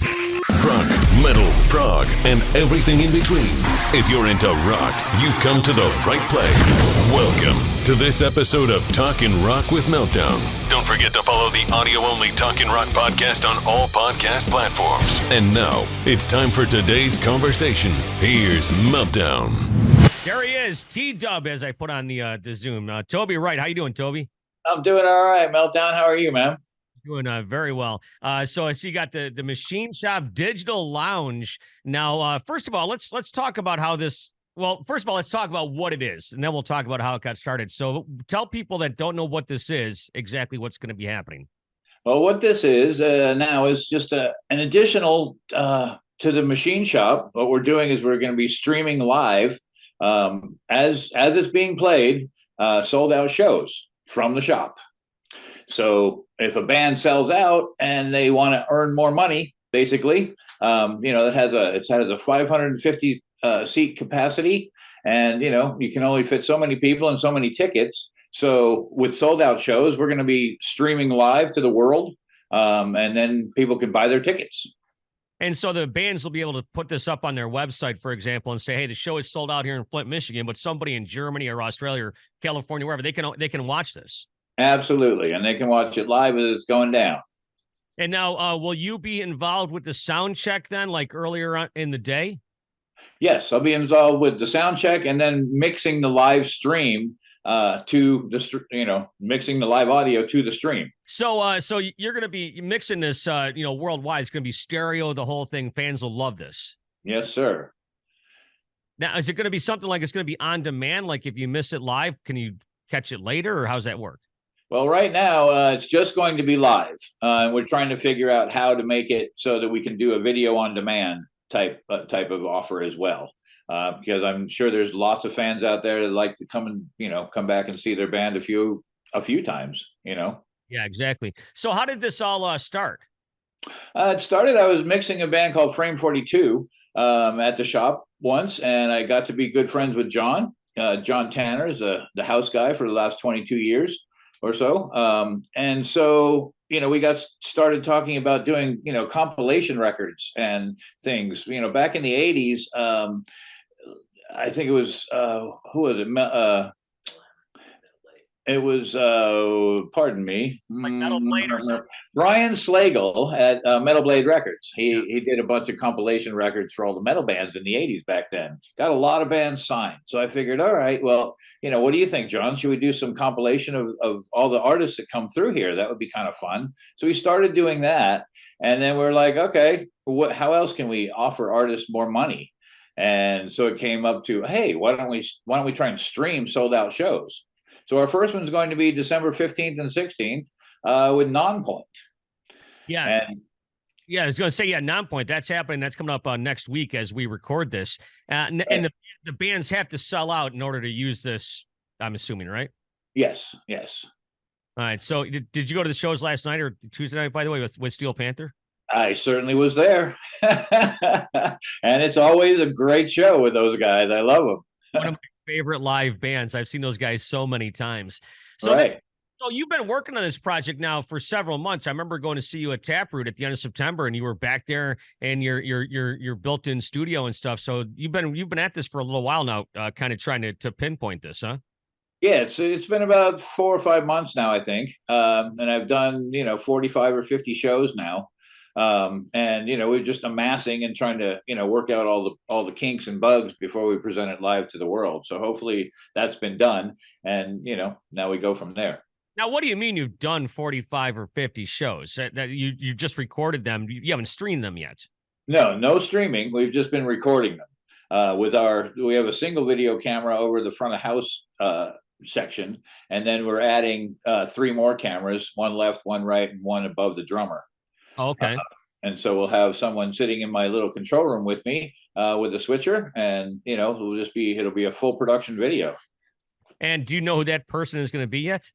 Rock, metal, prog, and everything in between. If you're into rock, you've come to the right place. Welcome to this episode of Talkin' Rock with Meltdown. Don't forget to follow the audio-only Talkin' Rock podcast on all podcast platforms. And now, it's time for today's conversation. Here's Meltdown. There he is, T-Dub, as I put on the Zoom. Toby Wright, how you doing, Toby? I'm doing all right, Meltdown. How are you, man? Doing very well. So I see you got the Machine Shop Digital Lounge. Now, first of all, let's talk about how this. Well, first of all, let's talk about what it is, and then we'll talk about how it got started. So tell people that don't know what this is exactly what's going to be happening. Well, what this is now is just an additional to the Machine Shop. What we're doing is we're going to be streaming live as it's being played, sold out shows from the shop. So if a band sells out and they want to earn more money, basically, it has a 550 seat capacity, and you can only fit so many people and so many tickets. So with sold out shows, we're going to be streaming live to the world, and then people can buy their tickets. And so the bands will be able to put this up on their website, for example, and say, "Hey, the show is sold out here in Flint, Michigan," but somebody in Germany or Australia or California, wherever, they can watch this. Absolutely, and they can watch it live as it's going down. And now, will you be involved with the sound check then, like earlier on in the day? Yes, I'll be involved with the sound check and then mixing the live stream to the mixing the live audio to the stream. So you're going to be mixing this, worldwide. It's going to be stereo, the whole thing. Fans will love this. Yes, sir. Now, is it going to be something like it's going to be on demand? Like if you miss it live, can you catch it later, or how's that work? Well, right now, it's just going to be live. We're trying to figure out how to make it so that we can do a video on demand type of offer as well. Because I'm sure there's lots of fans out there that like to come and, come back and see their band a few times, Yeah, exactly. So how did this all start? It started, I was mixing a band called Frame 42 at the shop once, and I got to be good friends with John. John Tanner is the house guy for the last 22 years or so. And so, we got started talking about doing, compilation records and things, back in the 80s. I think it was, who was it? It was, pardon me. Like Metal Blade or something? Brian Slagle at Metal Blade Records. He did a bunch of compilation records for all the metal bands in the 80s back then. Got a lot of bands signed. So I figured, all right, well, what do you think, John? Should we do some compilation of all the artists that come through here? That would be kind of fun. So we started doing that. And then we're like, okay, how else can we offer artists more money? And so it came up to, hey, why don't we try and stream sold out shows? So our first one's going to be December 15th and 16th with Nonpoint. Yeah. I was going to say, Nonpoint, that's happening. That's coming up next week as we record this. And the bands have to sell out in order to use this, I'm assuming, right? Yes. All right. So did you go to the shows last night or Tuesday night, by the way, with Steel Panther? I certainly was there. And it's always a great show with those guys. I love them. One of my favorite live bands. I've seen those guys so many times. So, right. So you've been working on this project now for several months. I remember going to see you at Taproot at the end of September, and you were back there in your built-in studio and stuff. So you've been at this for a little while now, kind of trying to pinpoint this, huh? Yeah, it's been about 4 or 5 months now, I think, and I've done 45 or 50 shows now. And we're just amassing and trying to work out all the kinks and bugs before we present it live to the world. So hopefully that's been done, and now we go from there. Now, what do you mean you've done 45 or 50 shows? That you just recorded them? You haven't streamed them yet? No streaming. We've just been recording them we have a single video camera over the front of house section, and then we're adding 3 more cameras, one left, one right, and one above the drummer. Okay. And so we'll have someone sitting in my little control room with me with a switcher, and it'll be a full production video. And do you know who that person is going to be yet?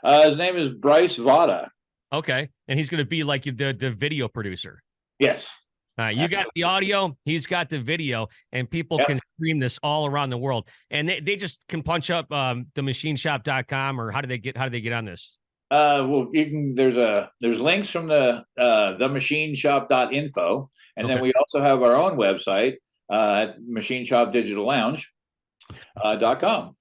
His name is Bryce Vada. Okay, and he's going to be like the video producer. Yes. All right, you got the audio, he's got the video, and people can stream this all around the world. And they just can punch up themachineShop.com, or how do they get on this? Well, you can. There's links from themachineshop.info, and Okay. then we also have our own website at Machine Shop Digital Lounge .com.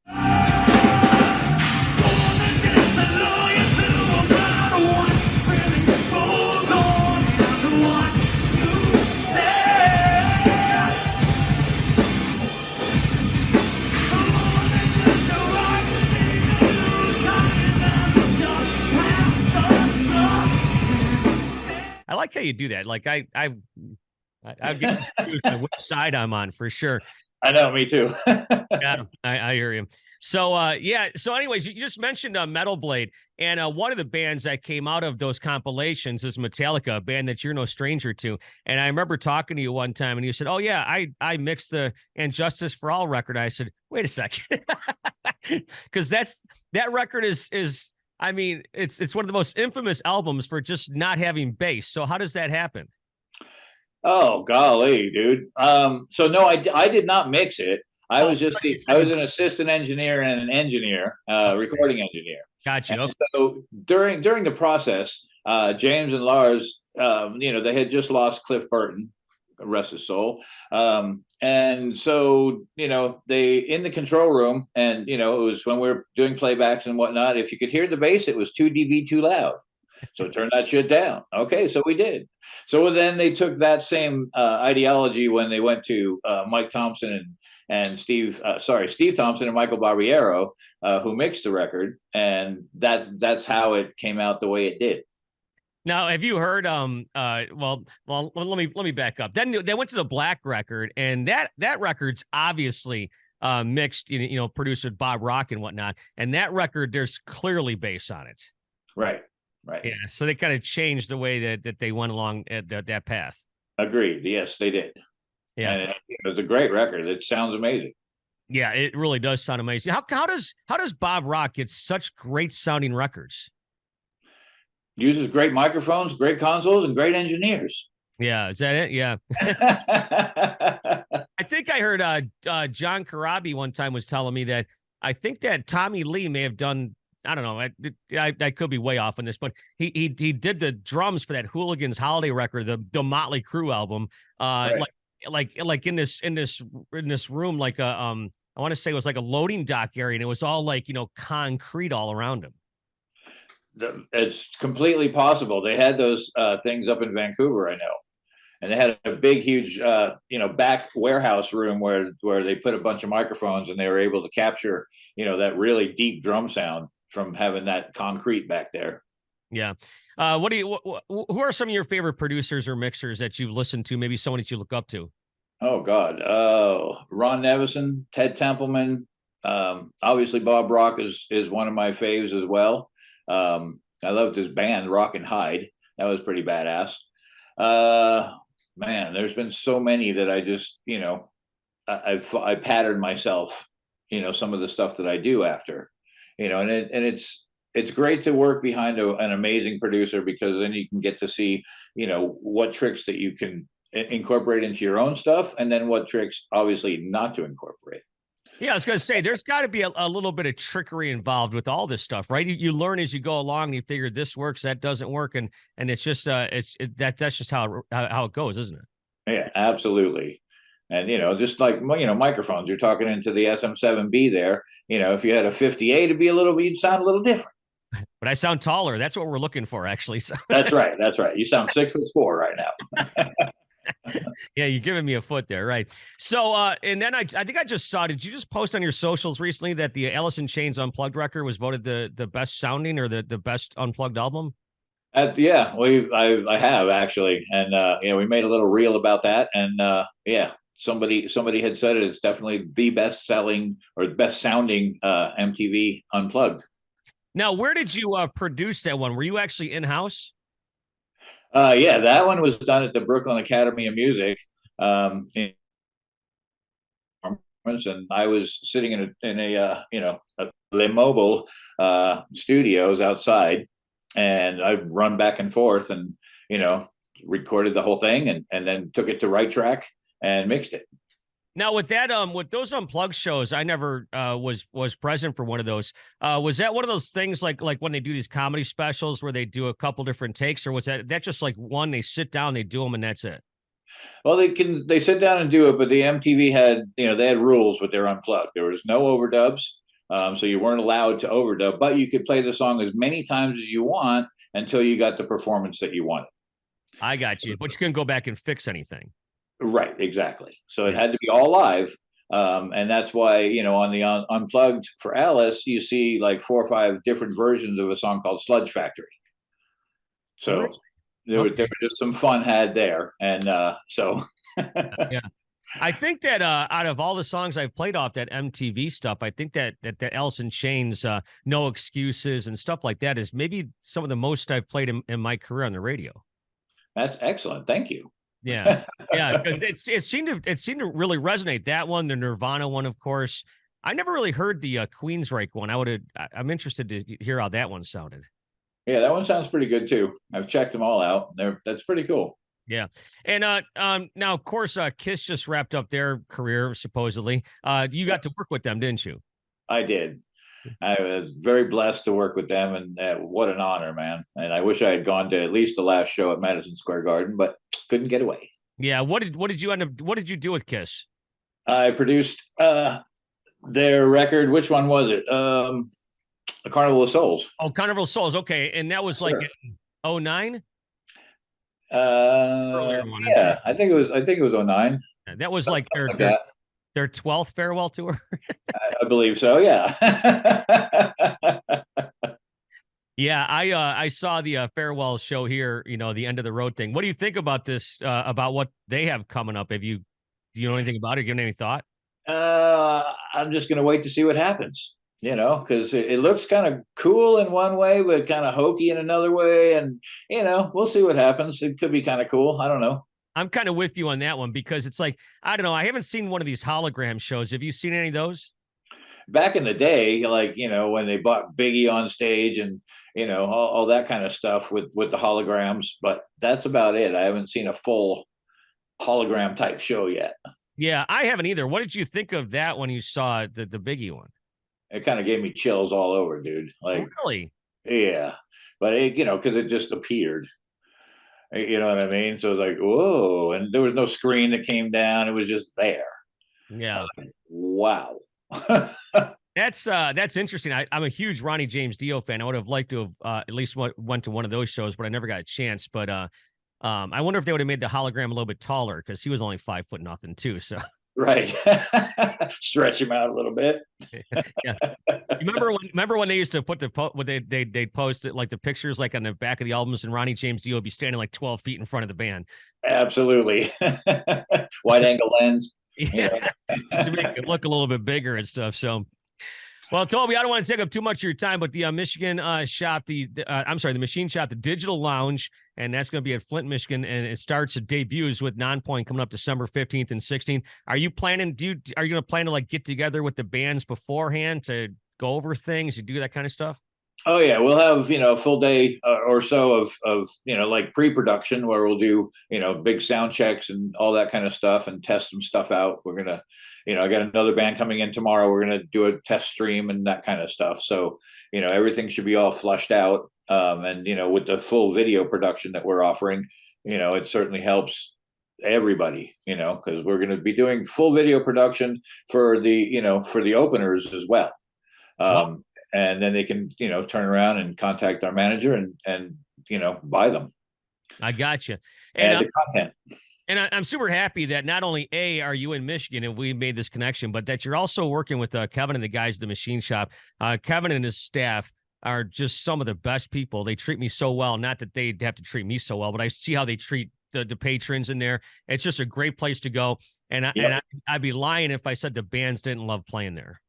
I like how you do that. Like I'll get confused on which side I'm on for sure. I know, me too. Yeah, I hear you. So, yeah. So, anyways, you just mentioned Metal Blade, and one of the bands that came out of those compilations is Metallica, a band that you're no stranger to. And I remember talking to you one time, and you said, "Oh yeah, I mixed the And Justice for All record." I said, "Wait a second," because that record is. I mean, it's one of the most infamous albums for just not having bass. So, how does that happen? Oh golly, dude. So no, I did not mix it. I Oh, was just you said I was you an assistant engineer and an engineer, recording engineer. got you. And Okay. so during the process, James and Lars, they had just lost Cliff Burton, rest his soul. And so they in the control room, and it was when we were doing playbacks and whatnot. If you could hear the bass, it was 2 dB too loud. So turn that shit down. Okay, so we did. So then they took that same ideology when they went to Mike Thompson and Steve Thompson and Michael Barbiero, who mixed the record, and that's how it came out the way it did. Now, have you heard? Well, let me back up. Then they went to the Black record, and that record's obviously mixed, produced with Bob Rock and whatnot. And that record, there's clearly bass on it. Right. Right. Yeah. So they kind of changed the way that they went along that path. Agreed. Yes, they did. Yeah. And it was a great record. It sounds amazing. Yeah, it really does sound amazing. How does Bob Rock get such great sounding records? Uses great microphones, great consoles, and great engineers. Yeah, is that it? Yeah. I think I heard John Karabi one time was telling me that I think that Tommy Lee may have done. I don't know. I could be way off on this, but he did the drums for that Hooligans Holiday record, the Motley Crue album. Right. like in this room, like I want to say it was like a loading dock area, and it was all like concrete all around him. It's completely possible. They had those things up in Vancouver, I know, and they had a big, huge, back warehouse room where they put a bunch of microphones, and they were able to capture, that really deep drum sound from having that concrete back there. Yeah. Who are some of your favorite producers or mixers that you've listened to? Maybe someone that you look up to. Oh God. Ron Nevison, Ted Templeman. Obviously Bob Rock is one of my faves as well. I loved his band Rock and Hide. That was pretty badass. Man, there's been so many that I just, I patterned myself, some of the stuff that I do after. And it's great to work behind an amazing producer, because then you can get to see, what tricks that you can incorporate into your own stuff, and then what tricks obviously not to incorporate. Yeah, I was going to say, there's got to be a little bit of trickery involved with all this stuff, right? You learn as you go along, and you figure this works, that doesn't work, and it's just that's just how it goes, isn't it? Yeah, absolutely. And just like microphones, you're talking into the SM7B there. If you had a 50A, to be you'd sound a little different. But I sound taller. That's what we're looking for, actually. So. That's right. You sound 6'4" right now. Yeah, you're giving me a foot there, right? So, and then I think I just saw. Did you just post on your socials recently that the Alice in Chains Unplugged record was voted the best sounding or the best unplugged album? Yeah, I have actually, and we made a little reel about that, and yeah, somebody had said it's definitely the best selling or best sounding MTV Unplugged. Now, where did you produce that one? Were you actually in house? Yeah, that one was done at the Brooklyn Academy of Music, and I was sitting in a Le Mobile studios outside, and I run back and forth, and recorded the whole thing, and then took it to Wright Track and mixed it. Now with those unplugged shows, I never was present for one of those. Was that one of those things like when they do these comedy specials where they do a couple different takes, or was that just like one they sit down, they do them, and that's it? Well, they sit down and do it, but the MTV had, they had rules with their unplugged. There was no overdubs, so you weren't allowed to overdub, but you could play the song as many times as you want until you got the performance that you wanted. I got you, but you couldn't go back and fix anything. Right, exactly. So it had to be all live, and that's why on the unplugged for Alice, you see like 4 or 5 different versions of a song called Sludge Factory. So. Really? There Okay. was just some fun had there. And so. Yeah. I think that out of all the songs I've played off that MTV stuff, I think that Alice in Chains, No Excuses and stuff like that is maybe some of the most I've played in my career on the radio. That's excellent. Thank you. Yeah. Yeah. 'Cause it seemed to really resonate. That one, the Nirvana one, of course. I never really heard the Queensryche one. I'm interested to hear how that one sounded. Yeah, that one sounds pretty good too. I've checked them all out. That's pretty cool. Yeah. And now of course Kiss just wrapped up their career supposedly. You got to work with them, didn't you? I did. I was very blessed to work with them, and what an honor, man. And I wish I had gone to at least the last show at Madison Square Garden, but couldn't get away. Yeah. What did you do with Kiss? I produced their record. Which one was it? The Carnival of Souls. Oh, Carnival of Souls. Okay. And that was like Sure. in 09? Yeah, I think it was 09. That was like Something like that. their 12th farewell tour. I believe so. Yeah. Yeah, I saw the farewell show here, the end of the road thing. What do you think about this, about what they have coming up? Do you know anything about it? Given any thought? I'm just going to wait to see what happens, because it looks kind of cool in one way, but kind of hokey in another way. And, we'll see what happens. It could be kind of cool. I don't know. I'm kind of with you on that one because it's like, I don't know. I haven't seen one of these hologram shows. Have you seen any of those? Back in the day, like, when they bought Biggie on stage and, all that kind of stuff with the holograms, but that's about it. I haven't seen a full hologram type show yet. Yeah, I haven't either. What did you think of that when you saw the Biggie one? It kind of gave me chills all over, dude. Like, Really? yeah, but because it just appeared. You know what I mean? So it's like, whoa, and there was no screen that came down. It was just there. Yeah. Like, wow. That's interesting. I'm a huge Ronnie James Dio fan. I would have liked to have at least went to one of those shows, but I never got a chance. But I wonder if they would have made the hologram a little bit taller because he was only 5 foot nothing too. So Right. Stretch him out a little bit. yeah. You remember when they used to put when they post it like the pictures like on the back of the albums and Ronnie James Dio would be standing like 12 feet in front of the band. Absolutely. Wide angle lens. Yeah. To make it look a little bit bigger and stuff. So well, Toby, I don't want to take up too much of your time, but the Michigan shop, the Machine Shop, the Digital Lounge, and that's going to be at Flint, Michigan, and it debuts with Nonpoint coming up December 15th and 16th. Are you planning? Are you going to plan to like get together with the bands beforehand to go over things? You do that kind of stuff? Oh yeah, we'll have a full day or so of like pre-production where we'll do big sound checks and all that kind of stuff and test some stuff out. We're gonna I got another band coming in tomorrow. We're gonna do a test stream and that kind of stuff. So everything should be all flushed out. And with the full video production that we're offering, it certainly helps everybody. Because we're gonna be doing full video production for the openers as well. Wow. And then they can, turn around and contact our manager and buy them. I got you. And the content. And I'm super happy that not only are you in Michigan and we made this connection, but that you're also working with Kevin and the guys at the Machine Shop. Kevin and his staff are just some of the best people. They treat me so well. Not that they'd have to treat me so well, but I see how they treat the patrons in there. It's just a great place to go. And I'd be lying if I said the bands didn't love playing there.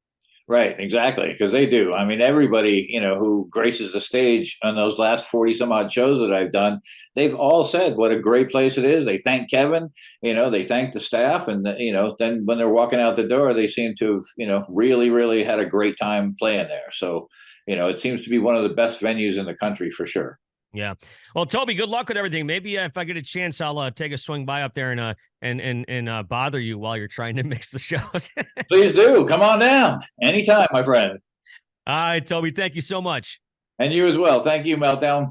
Right, exactly, because they do. I mean, everybody, who graces the stage on those last 40 some odd shows that I've done, they've all said what a great place it is. They thank Kevin, they thank the staff, and then when they're walking out the door, they seem to have, really, really had a great time playing there. So, it seems to be one of the best venues in the country for sure. Yeah. Well, Toby, good luck with everything. Maybe if I get a chance, I'll take a swing by up there and bother you while you're trying to mix the shows. Please do. Come on down anytime, my friend. All right, Toby. Thank you so much. And you as well. Thank you, Meltdown.